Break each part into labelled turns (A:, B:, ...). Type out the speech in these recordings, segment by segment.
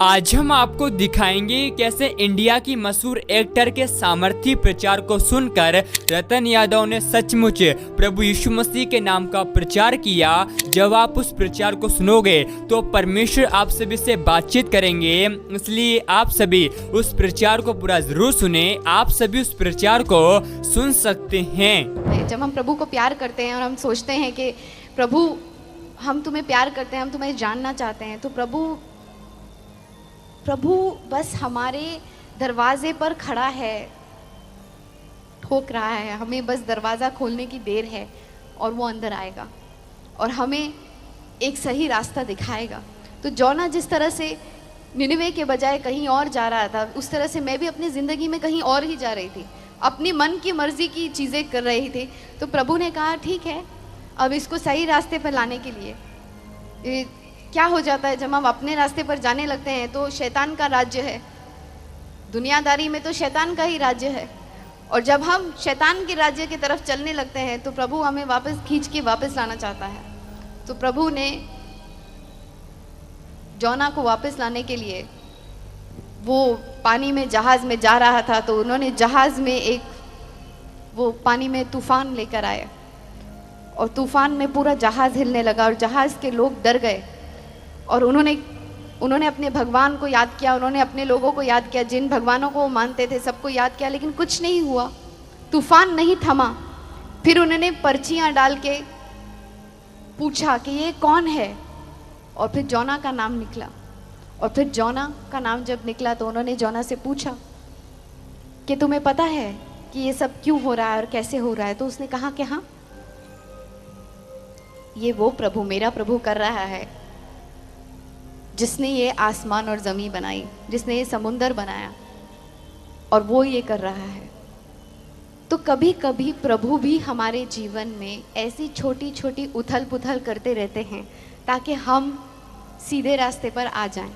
A: आज हम आपको दिखाएंगे कैसे इंडिया की मशहूर एक्टर के सामर्थ्य प्रचार को सुनकर रतन यादव ने सचमुच प्रभु यीशु मसीह के नाम का प्रचार किया। जब आप उस प्रचार को सुनोगे तो परमेश्वर आप सभी से बातचीत करेंगे, इसलिए आप सभी उस प्रचार को पूरा जरूर सुने। आप सभी उस प्रचार को सुन सकते हैं।
B: जब हम प्रभु को प्यार करते हैं और हम सोचते हैं कि प्रभु हम तुम्हें प्यार करते हैं, हम तुम्हें जानना चाहते हैं, तो प्रभु बस हमारे दरवाजे पर खड़ा है, ठोक रहा है। हमें बस दरवाज़ा खोलने की देर है और वो अंदर आएगा और हमें एक सही रास्ता दिखाएगा। तो जौना जिस तरह से निनिवे के बजाय कहीं और जा रहा था, उस तरह से मैं भी अपनी ज़िंदगी में कहीं और ही जा रही थी, अपनी मन की मर्ज़ी की चीज़ें कर रही थी। तो प्रभु ने कहा ठीक है, अब इसको सही रास्ते पर लाने के लिए क्या हो जाता है, जब हम अपने रास्ते पर जाने लगते हैं तो शैतान का राज्य है, दुनियादारी में तो शैतान का ही राज्य है। और जब हम शैतान के राज्य की तरफ चलने लगते हैं तो प्रभु हमें वापस खींच के वापस लाना चाहता है। तो प्रभु ने जौना को वापस लाने के लिए, वो पानी में जहाज़ में जा रहा था, तो उन्होंने जहाज़ में वो पानी में तूफान लेकर आए और तूफान में पूरा जहाज़ हिलने लगा और जहाज़ के लोग डर गए और उन्होंने अपने भगवान को याद किया, उन्होंने अपने लोगों को याद किया, जिन भगवानों को वो मानते थे सबको याद किया, लेकिन कुछ नहीं हुआ, तूफान नहीं थमा। फिर उन्होंने पर्चियाँ डाल के पूछा कि ये कौन है, और फिर जौना का नाम निकला। और फिर जौना का नाम जब निकला तो उन्होंने जौना से पूछा कि तुम्हें पता है कि ये सब क्यों हो रहा है और कैसे हो रहा है। तो उसने कहा कि हाँ, ये वो प्रभु, मेरा प्रभु कर रहा है जिसने ये आसमान और ज़मीन बनाई, जिसने ये समुंदर बनाया, और वो ये कर रहा है। तो कभी कभी प्रभु भी हमारे जीवन में ऐसी छोटी छोटी उथल पुथल करते रहते हैं ताकि हम सीधे रास्ते पर आ जाएं।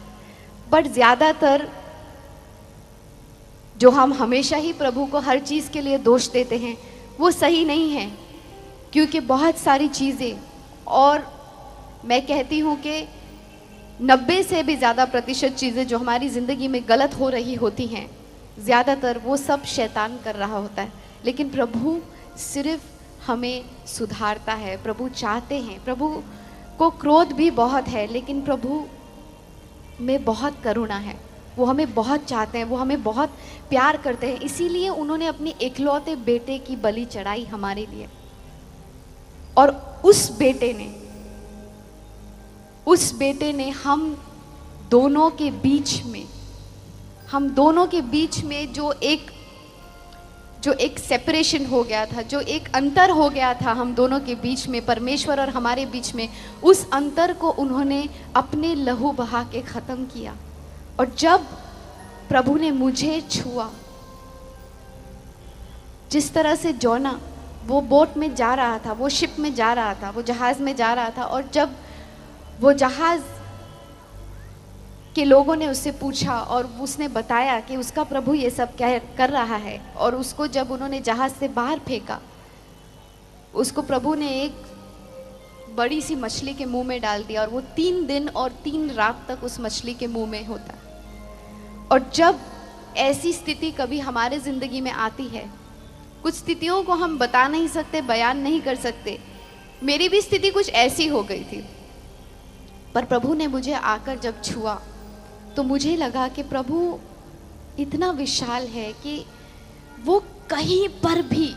B: बट ज़्यादातर जो हम हमेशा ही प्रभु को हर चीज़ के लिए दोष देते हैं वो सही नहीं है, क्योंकि बहुत सारी चीज़ें, और मैं कहती हूँ कि 90 से भी ज़्यादा प्रतिशत चीज़ें जो हमारी ज़िंदगी में गलत हो रही होती हैं, ज़्यादातर वो सब शैतान कर रहा होता है। लेकिन प्रभु सिर्फ हमें सुधारता है। प्रभु चाहते हैं, प्रभु को क्रोध भी बहुत है, लेकिन प्रभु में बहुत करुणा है। वो हमें बहुत चाहते हैं, वो हमें बहुत प्यार करते हैं, इसीलिए उन्होंने अपने इकलौते बेटे की बलि चढ़ाई हमारे लिए। और उस बेटे ने हम दोनों के बीच में जो एक सेपरेशन हो गया था, जो एक अंतर हो गया था हम दोनों के बीच में, परमेश्वर और हमारे बीच में, उस अंतर को उन्होंने अपने लहू बहा के ख़त्म किया। और जब प्रभु ने मुझे छुआ, जिस तरह से जौना वो बोट में जा रहा था, वो शिप में जा रहा था, वो जहाज़ में जा रहा था, और जब वो जहाज़ के लोगों ने उससे पूछा और उसने बताया कि उसका प्रभु ये सब कर रहा है, और उसको जब उन्होंने जहाज़ से बाहर फेंका, उसको प्रभु ने एक बड़ी सी मछली के मुंह में डाल दिया, और वो 3 दिन और 3 रात तक उस मछली के मुंह में होता। और जब ऐसी स्थिति कभी हमारे ज़िंदगी में आती है, कुछ स्थितियों को हम बता नहीं सकते, बयान नहीं कर सकते। मेरी भी स्थिति कुछ ऐसी हो गई थी, पर प्रभु ने मुझे आकर जब छुआ तो मुझे लगा कि प्रभु इतना विशाल है कि वो कहीं पर भी,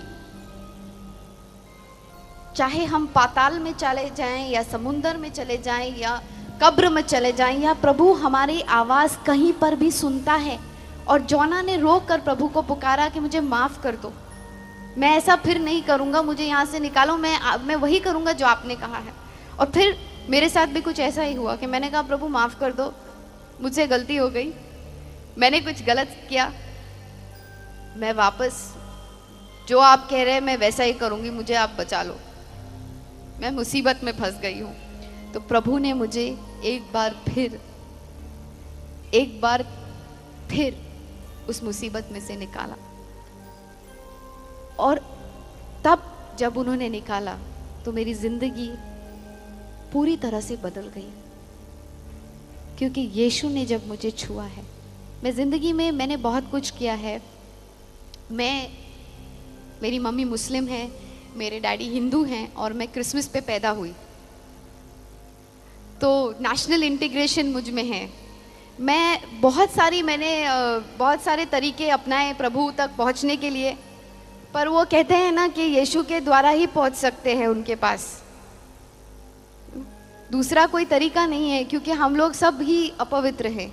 B: चाहे हम पाताल में चले जाएं या समुंदर में चले जाएं या कब्र में चले जाएं, या प्रभु हमारी आवाज़ कहीं पर भी सुनता है। और जौना ने रोक कर प्रभु को पुकारा कि मुझे माफ़ कर दो, मैं ऐसा फिर नहीं करूँगा, मुझे यहाँ से निकालो, मैं वही करूँगा जो आपने कहा है। और फिर मेरे साथ भी कुछ ऐसा ही हुआ कि मैंने कहा प्रभु माफ़ कर दो, मुझसे गलती हो गई, मैंने कुछ गलत किया, मैं वापस जो आप कह रहे हैं मैं वैसा ही करूँगी, मुझे आप बचा लो, मैं मुसीबत में फंस गई हूँ। तो प्रभु ने मुझे एक बार फिर उस मुसीबत में से निकाला। और तब जब उन्होंने निकाला तो मेरी ज़िंदगी पूरी तरह से बदल गई। क्योंकि यीशु ने जब मुझे छुआ है। मैं ज़िंदगी में मैंने बहुत कुछ किया है। मेरी मम्मी मुस्लिम है, मेरे डैडी हिंदू हैं और मैं क्रिसमस पे पैदा हुई, तो नेशनल इंटीग्रेशन मुझ में है। मैंने बहुत सारे तरीके अपनाए प्रभु तक पहुंचने के लिए, पर वो कहते हैं ना कि यीशु के द्वारा ही पहुंच सकते हैं उनके पास, दूसरा कोई तरीका नहीं है, क्योंकि हम लोग सब ही अपवित्र हैं।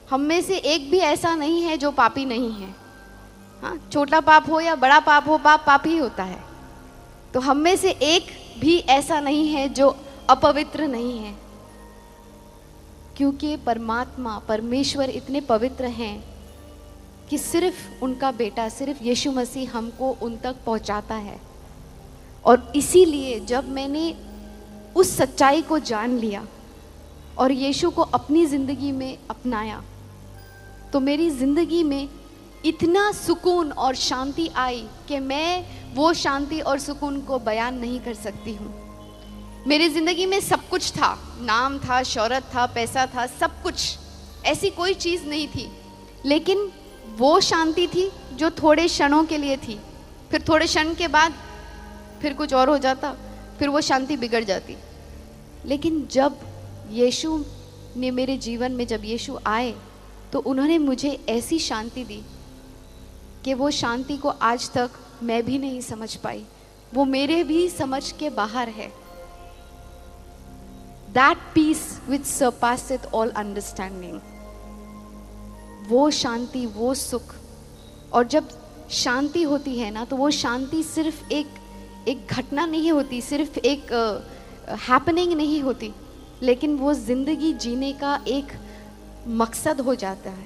B: हम में से एक भी ऐसा नहीं है जो पापी नहीं है। हाँ, छोटा पाप हो या बड़ा पाप हो, पाप पाप ही होता है। तो हम में से एक भी ऐसा नहीं है जो अपवित्र नहीं है, क्योंकि परमेश्वर इतने पवित्र हैं कि सिर्फ उनका बेटा, सिर्फ यीशु मसीह हमको उन तक पहुंचाता है। और इसीलिए जब मैंने उस सच्चाई को जान लिया और यीशु को अपनी ज़िंदगी में अपनाया, तो मेरी ज़िंदगी में इतना सुकून और शांति आई कि मैं वो शांति और सुकून को बयान नहीं कर सकती हूँ। मेरी ज़िंदगी में सब कुछ था, नाम था, शोहरत था, पैसा था, सब कुछ, ऐसी कोई चीज़ नहीं थी, लेकिन वो शांति थी जो थोड़े क्षणों के लिए थी। फिर थोड़े क्षण के बाद फिर कुछ और हो जाता, फिर वो शांति बिगड़ जाती। लेकिन जब यीशु ने मेरे जीवन में, जब यीशु आए, तो उन्होंने मुझे ऐसी शांति दी कि वो शांति को आज तक मैं भी नहीं समझ पाई, वो मेरे भी समझ के बाहर है। That peace which surpasseth all understanding, वो शांति, वो सुख। और जब शांति होती है ना, तो वो शांति सिर्फ एक घटना नहीं होती, सिर्फ एक हैपनिंग नहीं होती, लेकिन वो ज़िंदगी जीने का एक मकसद हो जाता है,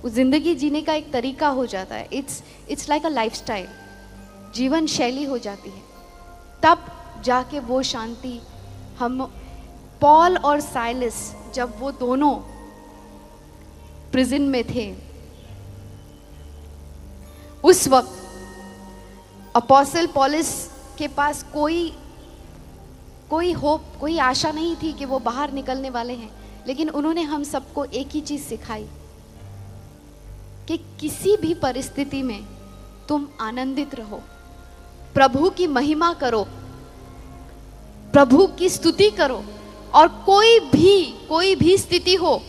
B: वो ज़िंदगी जीने का एक तरीका हो जाता है। इट्स लाइक अ लाइफस्टाइल, जीवन शैली हो जाती है। तब जाके वो शांति हम, पॉल और साइलस, जब वो दोनों प्रिजन में थे, उस वक्त अपोस्टल पौलुस के पास कोई होप, कोई आशा नहीं थी कि वो बाहर निकलने वाले हैं, लेकिन उन्होंने हम सबको एक ही चीज सिखाई कि किसी भी परिस्थिति में तुम आनंदित रहो, प्रभु की महिमा करो, प्रभु की स्तुति करो, और कोई भी स्थिति हो,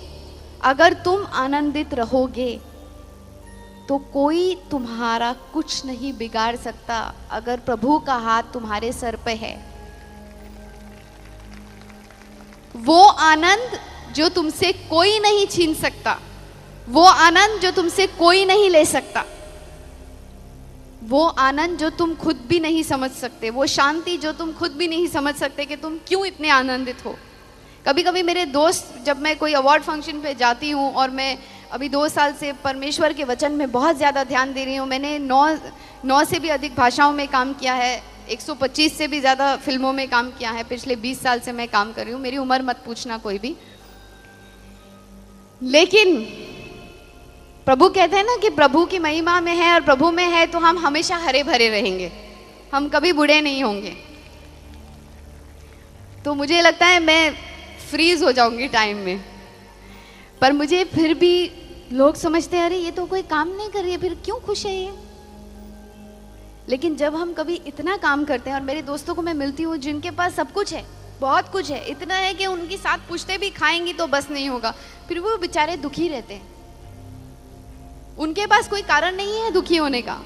B: अगर तुम आनंदित रहोगे तो कोई तुम्हारा कुछ नहीं बिगाड़ सकता, अगर प्रभु का हाथ तुम्हारे सर पे है। वो आनंद जो तुमसे कोई नहीं छीन सकता, वो आनंद जो तुमसे कोई नहीं ले सकता, वो आनंद जो तुम खुद भी नहीं समझ सकते, वो शांति जो तुम खुद भी नहीं समझ सकते कि तुम क्यों इतने आनंदित हो। कभी कभी मेरे दोस्त, जब मैं कोई अवार्ड फंक्शन पे जाती हूँ, और मैं अभी 2 साल से परमेश्वर के वचन में बहुत ज़्यादा ध्यान दे रही हूँ, मैंने 9 से भी अधिक भाषाओं में काम किया है, 125 से भी ज़्यादा फिल्मों में काम किया है, पिछले 20 साल से मैं काम कर रही हूँ, मेरी उम्र मत पूछना कोई भी। लेकिन प्रभु कहते हैं ना कि प्रभु की महिमा में है और प्रभु में है तो हम हमेशा हरे भरे रहेंगे, हम कभी बूढ़े नहीं होंगे। तो मुझे लगता है मैं फ्रीज हो जाऊंगी टाइम में, पर मुझे फिर भी लोग समझते हैं, अरे ये तो कोई काम नहीं कर रही है, फिर क्यों खुश है ये। लेकिन जब हम कभी इतना काम करते हैं, और मेरे दोस्तों को मैं मिलती हूँ जिनके पास सब कुछ है, बहुत कुछ है, इतना है कि उनके साथ पूछते भी खाएंगी तो बस नहीं होगा, फिर वो बेचारे दुखी रहते हैं। उनके पास कोई कारण नहीं है दुखी होने का,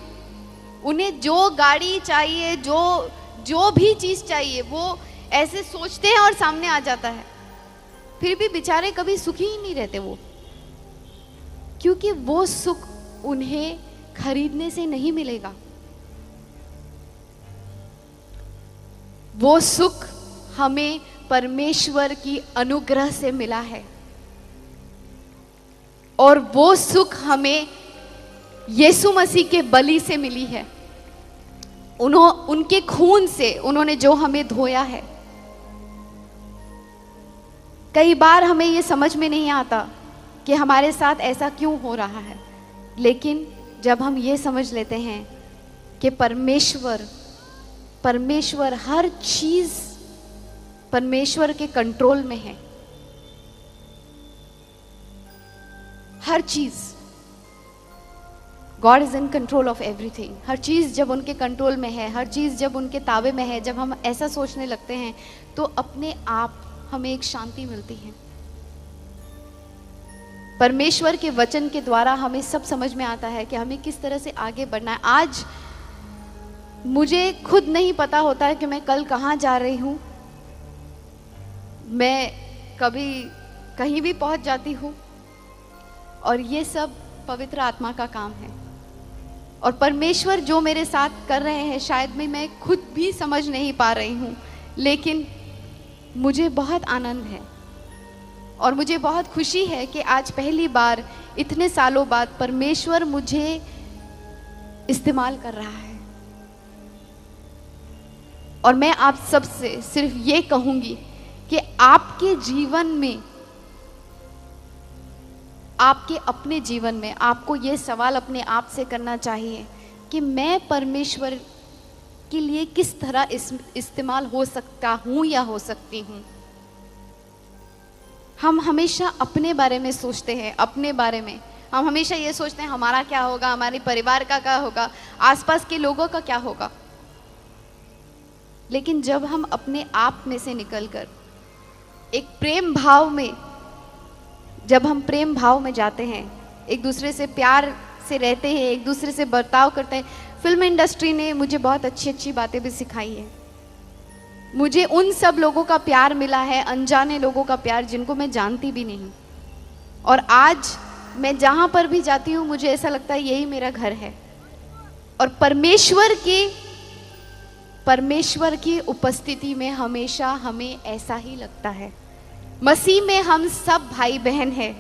B: उन्हें जो गाड़ी चाहिए, जो भी चीज़ चाहिए, वो ऐसे सोचते हैं और सामने आ जाता है, फिर भी बेचारे कभी सुखी ही नहीं रहते वो, क्योंकि वो सुख उन्हें खरीदने से नहीं मिलेगा। वो सुख हमें परमेश्वर की अनुग्रह से मिला है, और वो सुख हमें यीशु मसीह के बलि से मिली है। उनके खून से उन्होंने जो हमें धोया है। कई बार हमें ये समझ में नहीं आता कि हमारे साथ ऐसा क्यों हो रहा है, लेकिन जब हम ये समझ लेते हैं कि परमेश्वर हर चीज परमेश्वर के कंट्रोल में है, हर चीज़, God is in control of everything. हर चीज़ जब उनके कंट्रोल में है, हर चीज़ जब उनके ताबे में है, जब हम ऐसा सोचने लगते हैं तो अपने आप हमें एक शांति मिलती है। परमेश्वर के वचन के द्वारा हमें सब समझ में आता है कि हमें किस तरह से आगे बढ़ना है। आज मुझे खुद नहीं पता होता है कि मैं कल कहाँ जा रही हूँ। मैं कभी कहीं भी पहुँच जाती हूँ, और ये सब पवित्र आत्मा का काम है। और परमेश्वर जो मेरे साथ कर रहे हैं शायद मैं खुद भी समझ नहीं पा रही हूँ, लेकिन मुझे बहुत आनंद है और मुझे बहुत खुशी है कि आज पहली बार इतने सालों बाद परमेश्वर मुझे इस्तेमाल कर रहा है। और मैं आप सबसे सिर्फ ये कहूँगी कि आपके जीवन में, आपके अपने जीवन में आपको ये सवाल अपने आप से करना चाहिए कि मैं परमेश्वर के लिए किस तरह इस्तेमाल हो सकता हूँ या हो सकती हूँ। हम हमेशा अपने बारे में सोचते हैं, अपने बारे में हम हमेशा ये सोचते हैं हमारा क्या होगा, हमारे परिवार का क्या होगा, आसपास के लोगों का क्या होगा। लेकिन जब हम अपने आप में से निकलकर एक प्रेम भाव में, जब हम प्रेम भाव में जाते हैं, एक दूसरे से प्यार से रहते हैं, एक दूसरे से बर्ताव करते हैं। फिल्म इंडस्ट्री ने मुझे बहुत अच्छी अच्छी बातें भी सिखाई है। मुझे उन सब लोगों का प्यार मिला है, अनजाने लोगों का प्यार जिनको मैं जानती भी नहीं। और आज मैं जहाँ पर भी जाती हूँ मुझे ऐसा लगता है यही मेरा घर है। और परमेश्वर की उपस्थिति में हमेशा हमें ऐसा ही लगता है। मसीह में हम सब भाई बहन हैं।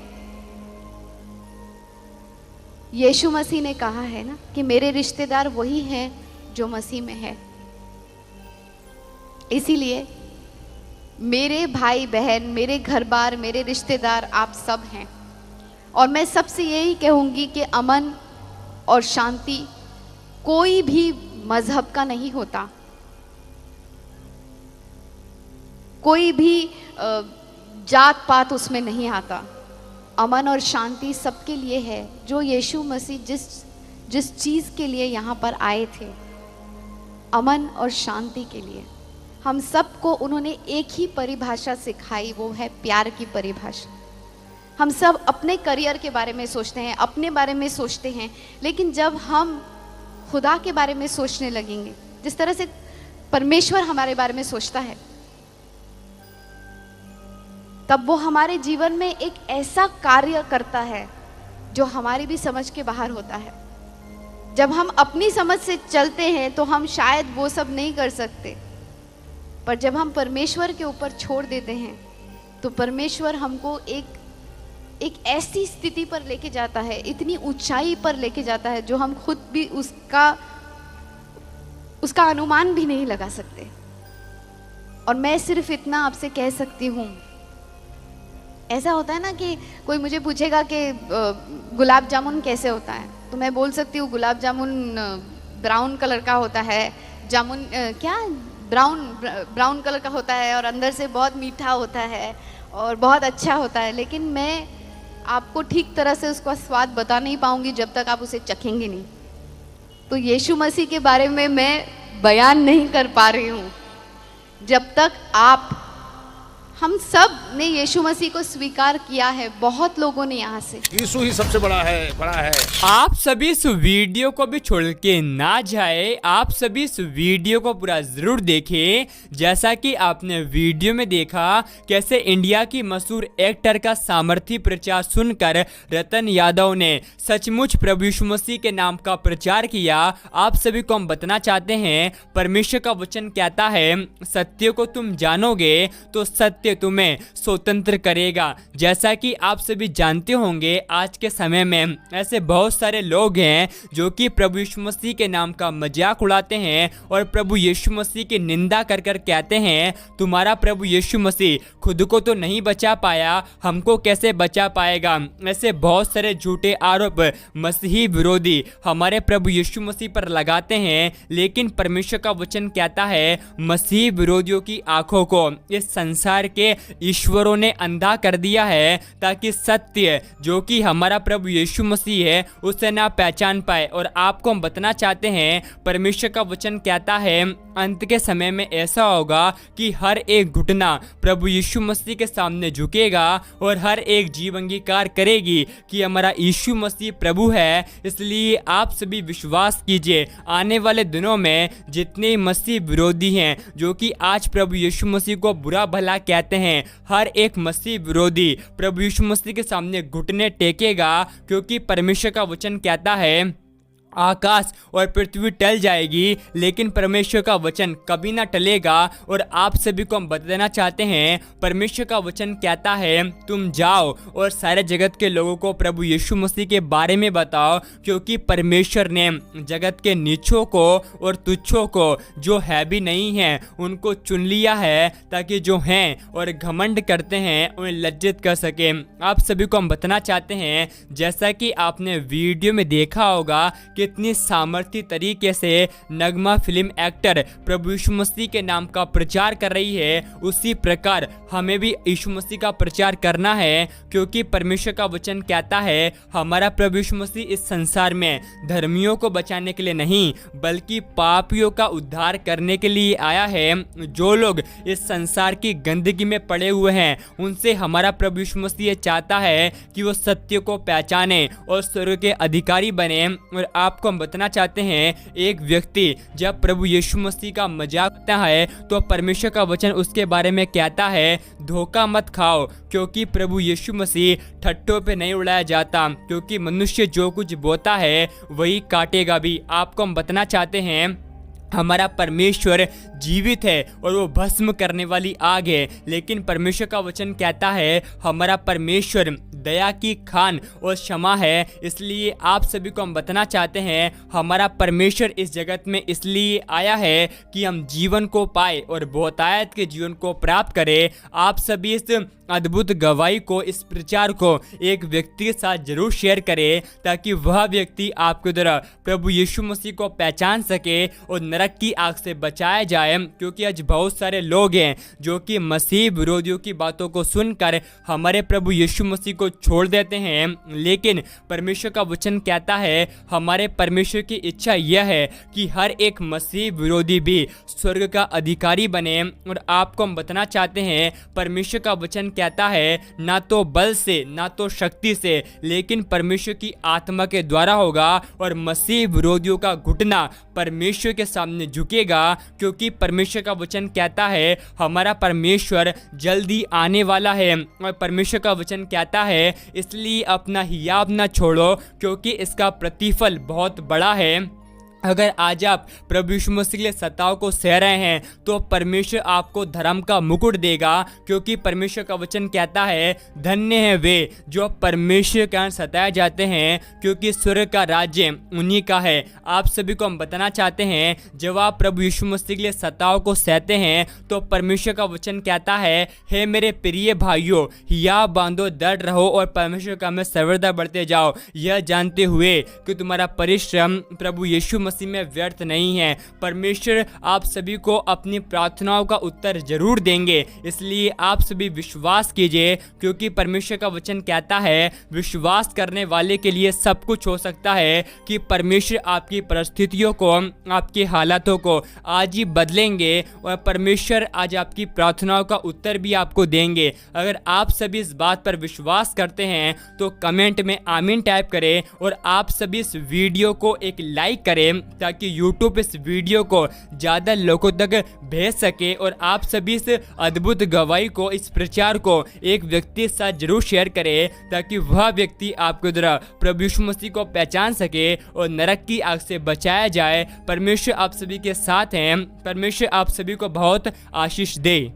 B: यीशु मसीह ने कहा है ना कि मेरे रिश्तेदार वही हैं जो मसीह में है। इसीलिए मेरे भाई बहन, मेरे घर बार, मेरे रिश्तेदार आप सब हैं। और मैं सबसे यही कहूँगी कि अमन और शांति कोई भी मजहब का नहीं होता, कोई भी जात पात उसमें नहीं आता। अमन और शांति सबके लिए है जो यीशु मसीह जिस चीज़ के लिए यहाँ पर आए थे, अमन और शांति के लिए। हम सबको उन्होंने एक ही परिभाषा सिखाई, वो है प्यार की परिभाषा। हम सब अपने करियर के बारे में सोचते हैं, अपने बारे में सोचते हैं, लेकिन जब हम खुदा के बारे में सोचने लगेंगे, जिस तरह से परमेश्वर हमारे बारे में सोचता है, तब वो हमारे जीवन में एक ऐसा कार्य करता है जो हमारी भी समझ के बाहर होता है। जब हम अपनी समझ से चलते हैं तो हम शायद वो सब नहीं कर सकते, पर जब हम परमेश्वर के ऊपर छोड़ देते हैं तो परमेश्वर हमको एक ऐसी स्थिति पर लेके जाता है, इतनी ऊंचाई पर लेके जाता है जो हम खुद भी उसका अनुमान भी नहीं लगा सकते। और मैं सिर्फ इतना आपसे कह सकती हूँ, ऐसा होता है ना कि कोई मुझे पूछेगा कि गुलाब जामुन कैसे होता है, तो मैं बोल सकती हूँ गुलाब जामुन ब्राउन कलर का होता है, जामुन क्या ब्राउन कलर का होता है और अंदर से बहुत मीठा होता है और बहुत अच्छा होता है। लेकिन मैं आपको ठीक तरह से उसका स्वाद बता नहीं पाऊंगी जब तक आप उसे चखेंगे नहीं। तो यीशु मसीह के बारे में मैं बयान नहीं कर पा रही हूँ जब तक हम सब ने यीशु मसीह को स्वीकार किया है। बहुत लोगों ने यहाँ से,
C: यीशु ही सबसे बड़ा है।
A: आप सभी इस वीडियो को भी छोड़ के ना जाए, आप सभी इस वीडियो को पूरा जरूर देखें। जैसा कि आपने वीडियो में देखा कैसे इंडिया की मशहूर एक्टर का सामर्थी प्रचार सुनकर रतन यादव ने सचमुच प्रभु यीशु मसीह के नाम का प्रचार किया। आप सभी को हम बताना चाहते हैं, परमेश्वर का वचन कहता है सत्य को तुम जानोगे तो सत्य तुम्हें स्वतंत्र करेगा। जैसा कि आप सभी जानते होंगे आज के समय में ऐसे बहुत सारे लोग हैं जो कि प्रभु यीशु मसीह के नाम का मजाक उड़ाते हैं और प्रभु यीशु मसीह की निंदा कर कर कहते हैं तुम्हारा प्रभु यीशु मसीह खुद को तो नहीं बचा पाया, हमको कैसे बचा पाएगा। ऐसे बहुत सारे झूठे आरोप मसीही विरोधी हमारे प्रभु यीशु मसीह पर लगाते हैं। लेकिन परमेश्वर का वचन कहता है मसीह विरोधियों की आंखों को इस संसार के ईश्वरों ने अंधा कर दिया है, ताकि सत्य जो कि हमारा प्रभु यीशु मसीह है उसे ना पहचान पाए। और आपको हम बताना चाहते हैं, परमेश्वर का वचन कहता है अंत के समय में ऐसा होगा कि हर एक घुटना प्रभु यीशु मसीह के सामने झुकेगा और हर एक जीव अंगीकार करेगी कि हमारा यीशु मसीह प्रभु है। इसलिए आप सभी विश्वास कीजिए, आने वाले दिनों में जितने मसीह विरोधी हैं जो कि आज प्रभु यीशु मसीह को बुरा भला कहते हैं, हर एक मसीह विरोधी प्रभु यीशु मसीह के सामने घुटने टेकेगा, क्योंकि परमेश्वर का वचन कहता है आकाश और पृथ्वी टल जाएगी लेकिन परमेश्वर का वचन कभी ना टलेगा। और आप सभी को हम बताना चाहते हैं, परमेश्वर का वचन कहता है तुम जाओ और सारे जगत के लोगों को प्रभु यीशु मसीह के बारे में बताओ, क्योंकि परमेश्वर ने जगत के नीचों को और तुच्छों को, जो है भी नहीं है, उनको चुन लिया है ताकि जो हैं और घमंड करते हैं उन्हें लज्जित कर सके। आप सभी को हम बताना चाहते हैं, जैसा कि आपने वीडियो में देखा होगा कितनी सामर्थ्य तरीके से नगमा फिल्म एक्टर प्रभु यीशु मसीह के नाम का प्रचार कर रही है, उसी प्रकार हमें भी यीशु मसीह का प्रचार करना है, क्योंकि परमेश्वर का वचन कहता है हमारा प्रभु यीशु मसीह इस संसार में धर्मियों को बचाने के लिए नहीं बल्कि पापियों का उद्धार करने के लिए आया है। जो लोग इस संसार की गंदगी में पड़े हुए हैं उनसे हमारा प्रभु यीशु मसीह चाहता है कि वो सत्य को पहचाने और स्वर्ग के अधिकारी बने। और आपको हम बताना चाहते हैं, एक व्यक्ति जब प्रभु यीशु मसीह का मजाक करता है तो परमेश्वर का वचन उसके बारे में कहता है धोखा मत खाओ, क्योंकि प्रभु यीशु मसीह ठट्टों पे नहीं उड़ाया जाता, क्योंकि मनुष्य जो कुछ बोता है वही काटेगा भी। आपको हम बताना चाहते हैं, हमारा परमेश्वर जीवित है और वो भस्म करने वाली आग है, लेकिन परमेश्वर का वचन कहता है हमारा परमेश्वर दया की खान और क्षमा है। इसलिए आप सभी को हम बताना चाहते हैं, हमारा परमेश्वर इस जगत में इसलिए आया है कि हम जीवन को पाए और बहुतायत के जीवन को प्राप्त करें। आप सभी इस अद्भुत गवाही को, इस प्रचार को एक व्यक्ति के साथ जरूर शेयर करें, ताकि वह व्यक्ति आपके द्वारा प्रभु यीशु मसीह को पहचान सके और नरक की आग से बचाया जाए। क्योंकि आज बहुत सारे लोग हैं जो कि मसीह विरोधियों की बातों को सुनकर हमारे प्रभु यीशु मसीह को छोड़ देते हैं, लेकिन परमेश्वर का वचन कहता है हमारे परमेश्वर की इच्छा यह है कि हर एक मसीह विरोधी भी स्वर्ग का अधिकारी बने। और आपको हम बताना चाहते हैं, परमेश्वर का वचन कहता है ना तो बल से ना तो शक्ति से, लेकिन परमेश्वर की आत्मा के द्वारा होगा। और मसीह विरोधियों का घुटना परमेश्वर के सामने झुकेगा, क्योंकि परमेश्वर का वचन कहता है हमारा परमेश्वर जल्दी आने वाला है। और परमेश्वर का वचन कहता है इसलिए अपना हियाव न छोड़ो, क्योंकि इसका प्रतिफल बहुत बड़ा है। अगर आज आप प्रभु यीशु मसीह के लिए सताव को सह रहे हैं तो परमेश्वर आपको धर्म का मुकुट देगा, क्योंकि परमेश्वर का वचन कहता है धन्य है वे जो परमेश्वर के कारण सताए जाते हैं, क्योंकि स्वर्ग का राज्य उन्हीं का है। आप सभी को हम बताना चाहते हैं, जब आप प्रभु यीशु मसीह के लिए सताव को सहते हैं तो परमेश्वर का वचन कहता है हे मेरे प्रिय भाइयों, हियाव बांधो, डट रहो और परमेश्वर का में सर्वदा बढ़ते जाओ, यह जानते हुए कि तुम्हारा परिश्रम प्रभु यीशु मसीह में व्यर्थ नहीं है। परमेश्वर आप सभी को अपनी प्रार्थनाओं का उत्तर जरूर देंगे, इसलिए आप सभी विश्वास कीजिए, क्योंकि परमेश्वर का वचन कहता है विश्वास करने वाले के लिए सब कुछ हो सकता है कि परमेश्वर आपकी परिस्थितियों को, आपके हालातों को आज ही बदलेंगे और परमेश्वर आज आपकी प्रार्थनाओं का उत्तर भी आपको देंगे। अगर आप सभी इस बात पर विश्वास करते हैं तो कमेंट में आमीन टाइप करें और आप सभी इस वीडियो को एक लाइक करें, ताकि YouTube इस वीडियो को ज़्यादा लोगों तक भेज सके और आप सभी इस अद्भुत गवाही को, इस प्रचार को एक व्यक्ति के साथ जरूर शेयर करें, ताकि वह व्यक्ति आपके द्वारा प्रभु यीशु मसीह को पहचान सके और नरक की आग से बचाया जाए। परमेश्वर आप सभी के साथ हैं। परमेश्वर आप सभी को बहुत आशीष दे।